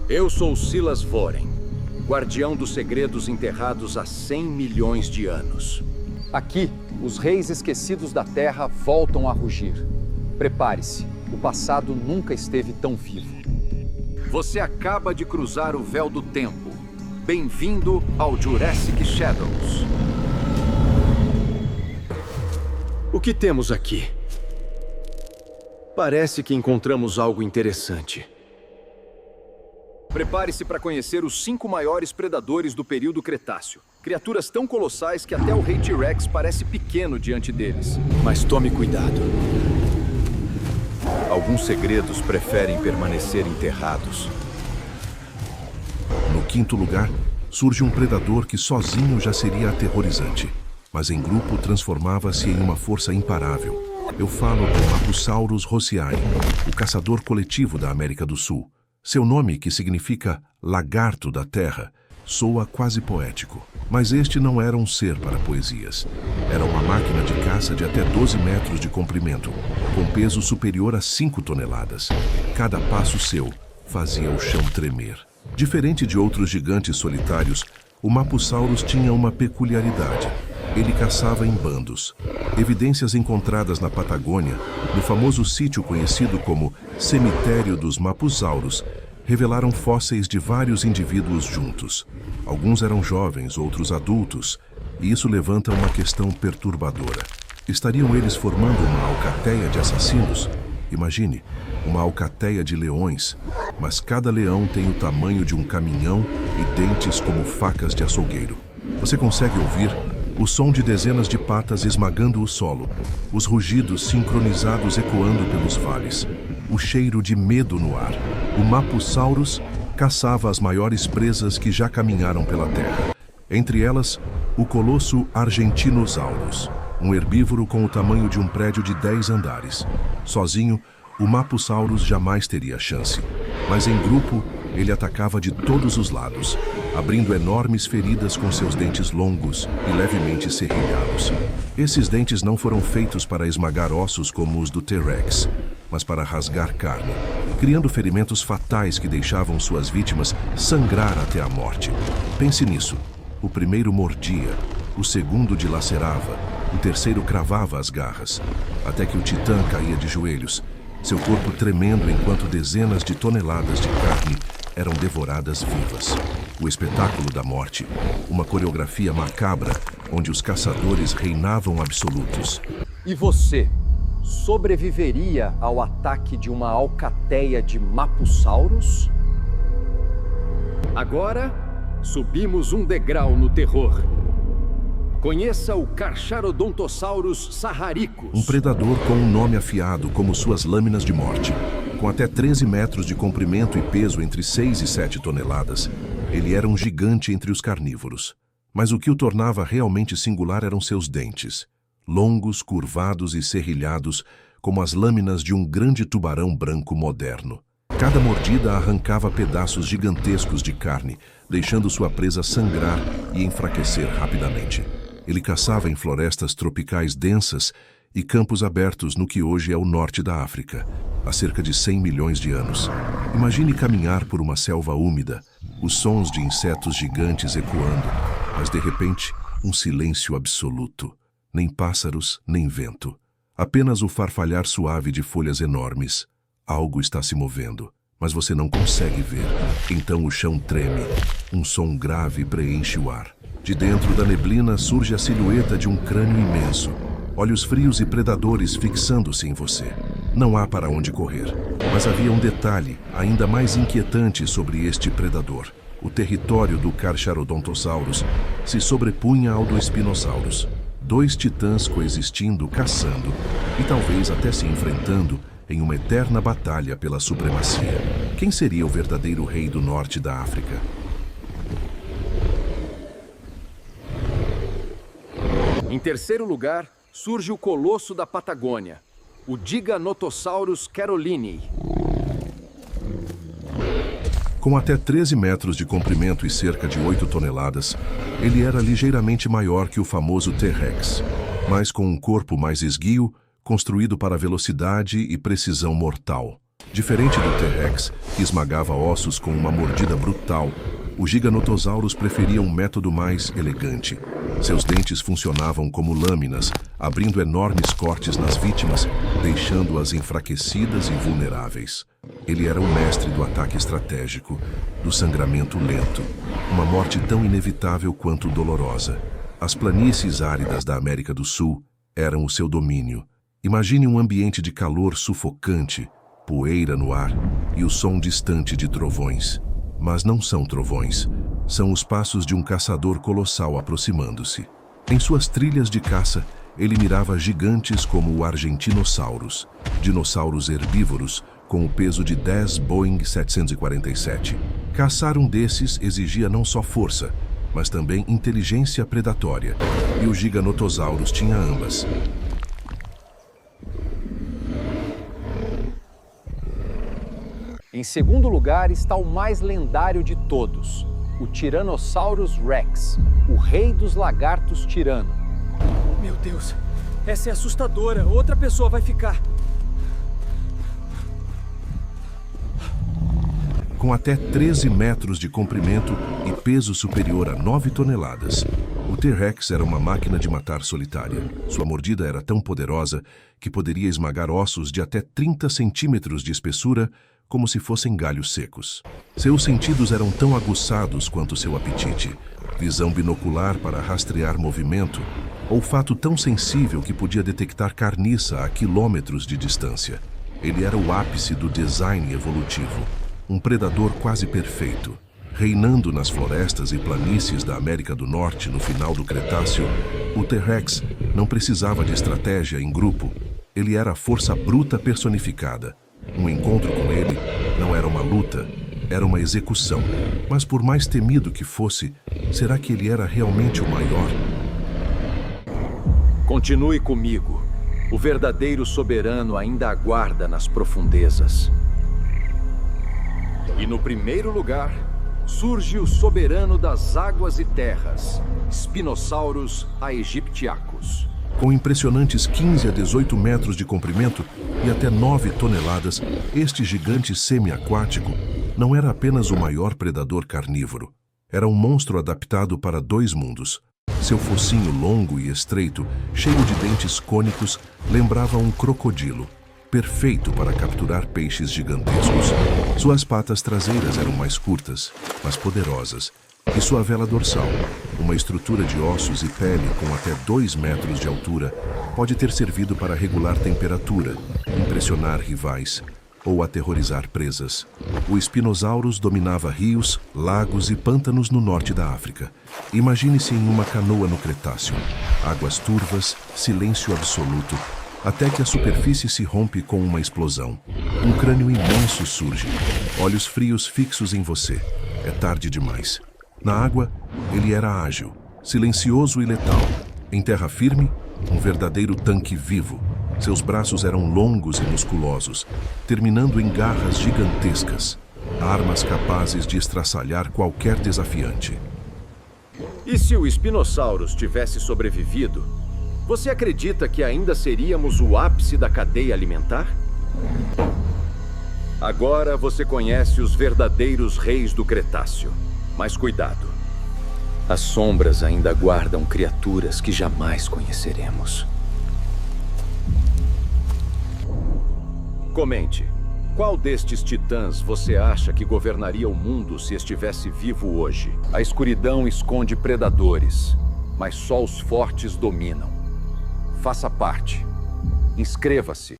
Eu sou Silas Voren, guardião dos segredos enterrados há 100 milhões de anos. Aqui, os reis esquecidos da Terra voltam a rugir. Prepare-se, o passado nunca esteve tão vivo. Você acaba de cruzar o véu do tempo. Bem-vindo ao Jurassic Shadows. O que temos aqui? Parece que encontramos algo interessante. Prepare-se para conhecer os 5 maiores predadores do período Cretáceo. Criaturas tão colossais que até o Rei T-Rex parece pequeno diante deles. Mas tome cuidado. Alguns segredos preferem permanecer enterrados. No quinto lugar, surge um predador que sozinho já seria aterrorizante, mas em grupo transformava-se em uma força imparável. Eu falo do Mapusaurus rossiae, o caçador coletivo da América do Sul. Seu nome, que significa lagarto da terra, soa quase poético. Mas este não era um ser para poesias. Era uma máquina de caça de até 12 metros de comprimento, com peso superior a 5 toneladas. Cada passo seu fazia o chão tremer. Diferente de outros gigantes solitários, o Mapusaurus tinha uma peculiaridade. Ele caçava em bandos. Evidências encontradas na Patagônia, no famoso sítio conhecido como Cemitério dos Mapusauros, revelaram fósseis de vários indivíduos juntos. Alguns eram jovens, outros adultos, e isso levanta uma questão perturbadora. Estariam eles formando uma alcateia de assassinos? Imagine, uma alcateia de leões, mas cada leão tem o tamanho de um caminhão e dentes como facas de açougueiro. Você consegue ouvir o som de dezenas de patas esmagando o solo, os rugidos sincronizados ecoando pelos vales, o cheiro de medo no ar. O Mapusaurus caçava as maiores presas que já caminharam pela terra. Entre elas, o colosso Argentinosaurus, um herbívoro com o tamanho de um prédio de 10 andares. Sozinho, o Mapusaurus jamais teria chance, mas em grupo, ele atacava de todos os lados, abrindo enormes feridas com seus dentes longos e levemente serrilhados. Esses dentes não foram feitos para esmagar ossos como os do T-Rex, mas para rasgar carne, criando ferimentos fatais que deixavam suas vítimas sangrar até a morte. Pense nisso. O primeiro mordia, o segundo dilacerava, o terceiro cravava as garras, até que o titã caía de joelhos, seu corpo tremendo enquanto dezenas de toneladas de carne eram devoradas vivas. O espetáculo da morte, uma coreografia macabra onde os caçadores reinavam absolutos. E você, sobreviveria ao ataque de uma alcateia de Mapusaurus? Agora, subimos um degrau no terror. Conheça o Carcharodontosaurus saharicus. Um predador com um nome afiado como suas lâminas de morte. Com até 13 metros de comprimento e peso entre 6 e 7 toneladas, ele era um gigante entre os carnívoros. Mas o que o tornava realmente singular eram seus dentes. Longos, curvados e serrilhados, como as lâminas de um grande tubarão branco moderno. Cada mordida arrancava pedaços gigantescos de carne, deixando sua presa sangrar e enfraquecer rapidamente. Ele caçava em florestas tropicais densas e campos abertos no que hoje é o norte da África, há cerca de 100 milhões de anos. Imagine caminhar por uma selva úmida, os sons de insetos gigantes ecoando, mas de repente, um silêncio absoluto. Nem pássaros, nem vento. Apenas o farfalhar suave de folhas enormes. Algo está se movendo, mas você não consegue ver. Então o chão treme. Um som grave preenche o ar. De dentro da neblina surge a silhueta de um crânio imenso. Olhos frios e predadores fixando-se em você. Não há para onde correr. Mas havia um detalhe ainda mais inquietante sobre este predador. O território do Carcharodontosaurus se sobrepunha ao do Spinosaurus. 2 titãs coexistindo, caçando e talvez até se enfrentando em uma eterna batalha pela supremacia. Quem seria o verdadeiro rei do norte da África? Em terceiro lugar, surge o colosso da Patagônia, o Giganotosaurus carolinei. Com até 13 metros de comprimento e cerca de 8 toneladas, ele era ligeiramente maior que o famoso T-Rex, mas com um corpo mais esguio, construído para velocidade e precisão mortal. Diferente do T-Rex, que esmagava ossos com uma mordida brutal, os giganotossauros preferiam um método mais elegante. Seus dentes funcionavam como lâminas, abrindo enormes cortes nas vítimas, deixando-as enfraquecidas e vulneráveis. Ele era o mestre do ataque estratégico, do sangramento lento, uma morte tão inevitável quanto dolorosa. As planícies áridas da América do Sul eram o seu domínio. Imagine um ambiente de calor sufocante, poeira no ar e o som distante de trovões. Mas não são trovões, são os passos de um caçador colossal aproximando-se. Em suas trilhas de caça, ele mirava gigantes como o Argentinosaurus, dinossauros herbívoros com o peso de 10 Boeing 747. Caçar um desses exigia não só força, mas também inteligência predatória, e o Giganotosaurus tinha ambas. Em segundo lugar está o mais lendário de todos, o Tyrannosaurus Rex, o rei dos lagartos tirano. Meu Deus, essa é assustadora. Outra pessoa vai ficar. Com até 13 metros de comprimento e peso superior a 9 toneladas, o T-Rex era uma máquina de matar solitária. Sua mordida era tão poderosa que poderia esmagar ossos de até 30 centímetros de espessura, como se fossem galhos secos. Seus sentidos eram tão aguçados quanto seu apetite. Visão binocular para rastrear movimento, olfato tão sensível que podia detectar carniça a quilômetros de distância. Ele era o ápice do design evolutivo, um predador quase perfeito. Reinando nas florestas e planícies da América do Norte no final do Cretáceo, o T-Rex não precisava de estratégia em grupo. Ele era a força bruta personificada. Um encontro com ele não era uma luta, era uma execução. Mas por mais temido que fosse, será que ele era realmente o maior? Continue comigo. O verdadeiro soberano ainda aguarda nas profundezas. E no primeiro lugar, surge o soberano das águas e terras, Spinosaurus aegyptiacus. Com impressionantes 15 a 18 metros de comprimento e até 9 toneladas, este gigante semi-aquático não era apenas o maior predador carnívoro. Era um monstro adaptado para 2 mundos. Seu focinho longo e estreito, cheio de dentes cônicos, lembrava um crocodilo, perfeito para capturar peixes gigantescos. Suas patas traseiras eram mais curtas, mas poderosas, e sua vela dorsal, uma estrutura de ossos e pele com até 2 metros de altura, pode ter servido para regular temperatura, impressionar rivais ou aterrorizar presas. O Spinosaurus dominava rios, lagos e pântanos no norte da África. Imagine-se em uma canoa no Cretáceo. Águas turvas, silêncio absoluto, até que a superfície se rompe com uma explosão. Um crânio imenso surge, olhos frios fixos em você. É tarde demais. Na água, ele era ágil, silencioso e letal. Em terra firme, um verdadeiro tanque vivo. Seus braços eram longos e musculosos, terminando em garras gigantescas, armas capazes de estraçalhar qualquer desafiante. E se o Spinosaurus tivesse sobrevivido, você acredita que ainda seríamos o ápice da cadeia alimentar? Agora você conhece os verdadeiros reis do Cretáceo. Mas cuidado. As sombras ainda guardam criaturas que jamais conheceremos. Comente, qual destes titãs você acha que governaria o mundo se estivesse vivo hoje? A escuridão esconde predadores, mas só os fortes dominam. Faça parte. Inscreva-se.